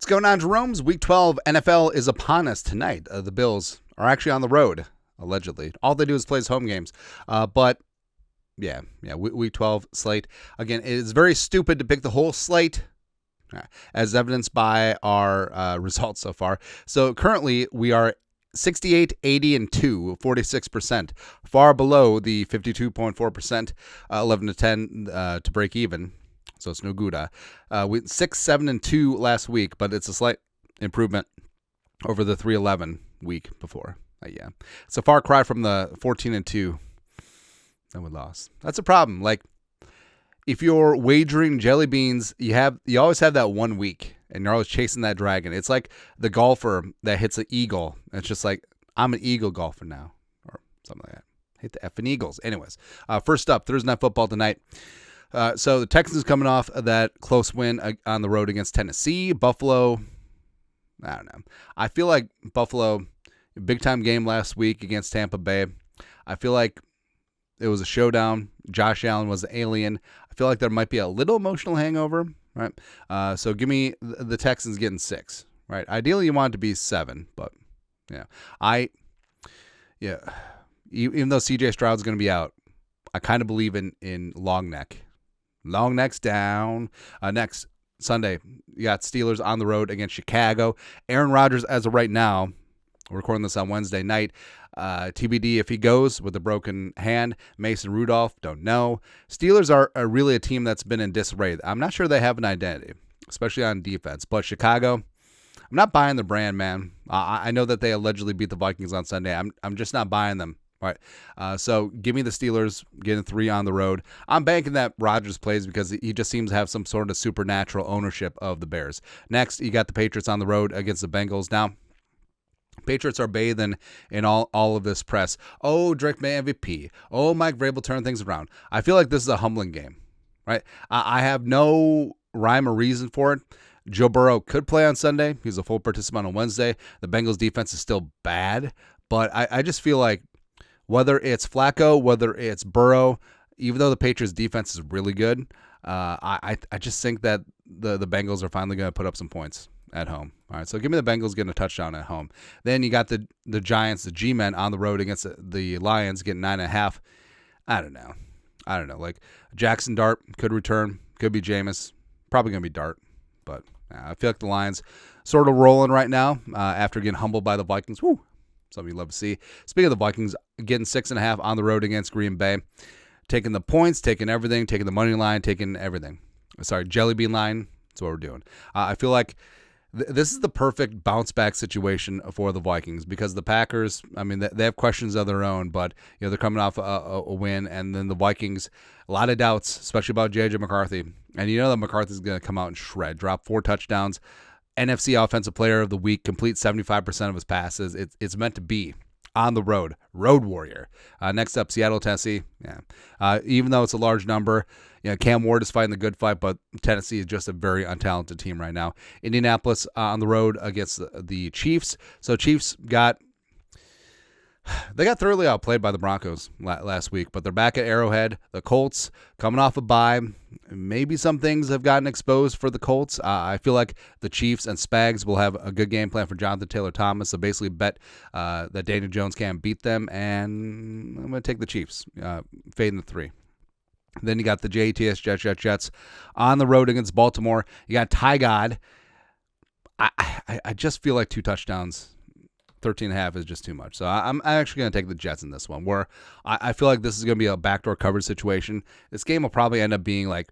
What's going on, Jerome's Week 12 NFL is upon us tonight. The Bills are actually on the road, allegedly. All they do is play home games. But Week 12 slate. Again, it is very stupid to pick the whole slate, as evidenced by our results so far. So currently, we are 68, 80, and 2, 46%, far below the 52.4%, 11 to 10 to break even. So it's no good. We 6, 7, and 2 last week, but it's a slight improvement over the 3-11 week before. It's a far cry from the 14 and 2 that we lost. That's a problem. Like, if you're wagering jelly beans, you always have that 1 week, and you're always chasing that dragon. It's like the golfer that hits an eagle. It's just like, I'm an eagle golfer now, or something like that. Hit the effing Eagles. Anyways, first up, Thursday Night Football tonight. So the Texans coming off of that close win on the road against Tennessee. Buffalo, I don't know. I feel like Buffalo, big-time game last week against Tampa Bay. I feel like it was a showdown. Josh Allen was the alien. I feel like there might be a little emotional hangover, right? So give me the Texans getting 6, right? Ideally, you want it to be 7, but even though C.J. Stroud's going to be out, I kind of believe in long neck. Long necks down. Next Sunday, you got Steelers on the road against Chicago. Aaron Rodgers, as of right now, we're recording this on Wednesday night. TBD if he goes with a broken hand. Mason Rudolph, don't know. Steelers are really a team that's been in disarray. I'm not sure they have an identity, especially on defense. But Chicago, I'm not buying the brand, man. I know that they allegedly beat the Vikings on Sunday. I'm just not buying them. All right, so give me the Steelers getting 3 on the road. I'm banking that Rodgers plays because he just seems to have some sort of supernatural ownership of the Bears. Next, you got the Patriots on the road against the Bengals. Now, Patriots are bathing in all of this press. Oh, Drake May MVP. Oh, Mike Vrabel turned things around. I feel like this is a humbling game, right? I have no rhyme or reason for it. Joe Burrow could play on Sunday. He's a full participant on Wednesday. The Bengals defense is still bad, but I just feel like whether it's Flacco, whether it's Burrow, even though the Patriots defense is really good, I just think that the Bengals are finally going to put up some points at home. All right, so give me the Bengals getting a touchdown at home. Then you got the Giants, the G-Men on the road against the Lions getting 9.5. I don't know. Like, Jackson Dart could return. Could be Jameis. Probably going to be Dart. But I feel like the Lions sort of rolling right now after getting humbled by the Vikings. Woo! Something you love to see. Speaking of the Vikings, getting 6.5 on the road against Green Bay. Taking the points, taking everything, taking the money line, taking everything. Sorry, jelly bean line. That's what we're doing. I feel like this is the perfect bounce back situation for the Vikings because the Packers, I mean, they have questions of their own, but they're coming off a win, and then the Vikings, a lot of doubts, especially about J.J. McCarthy. And that McCarthy's going to come out and shred, drop 4 touchdowns. NFC Offensive Player of the Week, complete 75% of his passes. It's meant to be on the road. Road warrior. Next up, Seattle, Tennessee. Even though it's a large number, Cam Ward is fighting the good fight, but Tennessee is just a very untalented team right now. Indianapolis on the road against the Chiefs. So Chiefs got thoroughly outplayed by the Broncos last week, but they're back at Arrowhead. The Colts coming off a bye. Maybe some things have gotten exposed for the Colts. I feel like the Chiefs and Spags will have a good game plan for Jonathan Taylor-Thomas, so basically bet that Daniel Jones can beat them, and I'm going to take the Chiefs, fading the 3. Then you got the Jets on the road against Baltimore. You got Ty God. I just feel like 2 touchdowns. 13.5 is just too much. So I'm actually going to take the Jets in this one, where I feel like this is going to be a backdoor coverage situation. This game will probably end up being like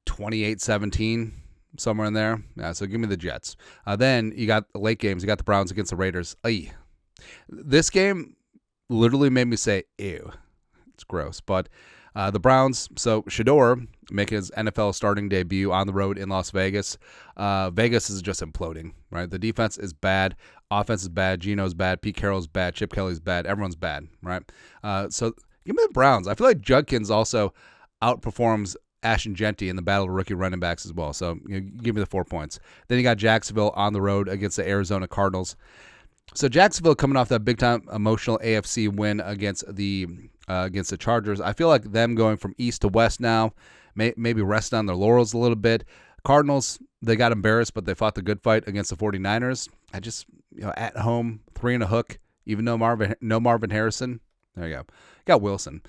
28-17, somewhere in there. So give me the Jets. Then you got the late games. You got the Browns against the Raiders. This game literally made me say, ew. It's gross. But the Browns, so Shador making his NFL starting debut on the road in Las Vegas. Vegas is just imploding, right? The defense is bad. Offense is bad. Geno's bad. Pete Carroll's bad. Chip Kelly's bad. Everyone's bad, right? So give me the Browns. I feel like Judkins also outperforms Ashton Genty in the battle of rookie running backs as well. So give me the 4 points. Then you got Jacksonville on the road against the Arizona Cardinals. So Jacksonville coming off that big-time emotional AFC win against the Chargers. I feel like them going from east to west now, maybe resting on their laurels a little bit. Cardinals, they got embarrassed, but they fought the good fight against the 49ers. I just, at home, 3 and a hook, even though no Marvin Harrison. There you go. You got Wilson.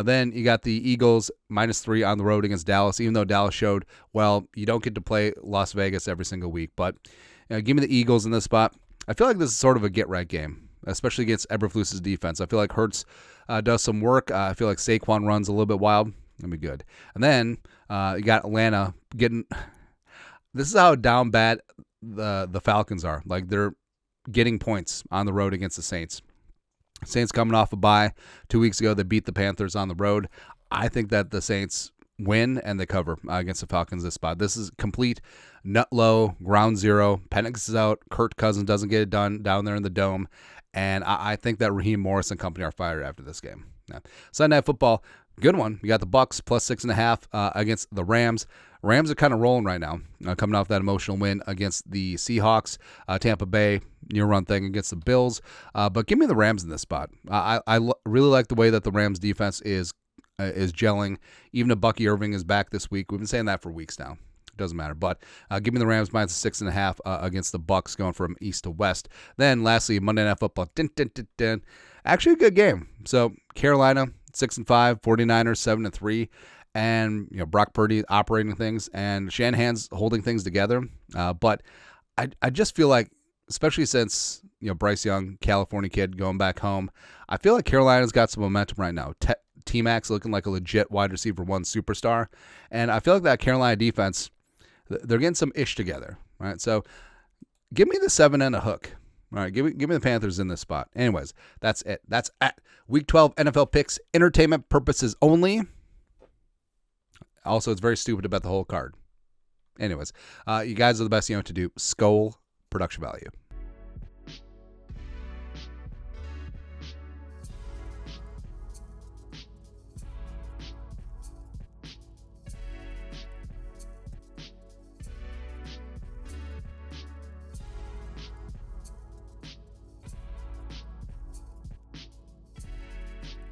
Then you got the Eagles -3 on the road against Dallas, even though Dallas showed, well, you don't get to play Las Vegas every single week. But give me the Eagles in this spot. I feel like this is sort of a get-right game, especially against Eberflus's defense. I feel like Hurts does some work. I feel like Saquon runs a little bit wild. That'll be good. And then you got Atlanta getting – this is how down bad the Falcons are. Like, they're getting points on the road against the Saints. Saints coming off a bye 2 weeks ago. They beat the Panthers on the road. I think that the Saints win and they cover against the Falcons this spot. This is complete nut low, ground zero. Penix is out. Kirk Cousins doesn't get it done down there in the Dome. And I think that Raheem Morris and company are fired after this game. Yeah. Sunday Night Football, good one. You got the Bucs +6.5 against the Rams. Rams are kind of rolling right now, coming off that emotional win against the Seahawks. Tampa Bay, near run thing against the Bills. But give me the Rams in this spot. I really like the way that the Rams defense is gelling. Even if Bucky Irving is back this week. We've been saying that for weeks now. It doesn't matter. But give me the Rams -6.5 against the Bucs, going from east to west. Then lastly, Monday Night Football. Actually a good game. So Carolina 6-5, 49ers 7-3. And Brock Purdy operating things, and Shanahan's holding things together. But I just feel like, especially since Bryce Young, California kid, going back home, I feel like Carolina's got some momentum right now. T-Mac's looking like a legit wide receiver 1 superstar, and I feel like that Carolina defense, they're getting some ish together. Right, so give me the 7 and a hook. All right, give me the Panthers in this spot. Anyways, that's it. That's at Week 12 NFL picks, entertainment purposes only. Also, it's very stupid to bet the whole card. Anyways, you guys are the best to do. Skol production value.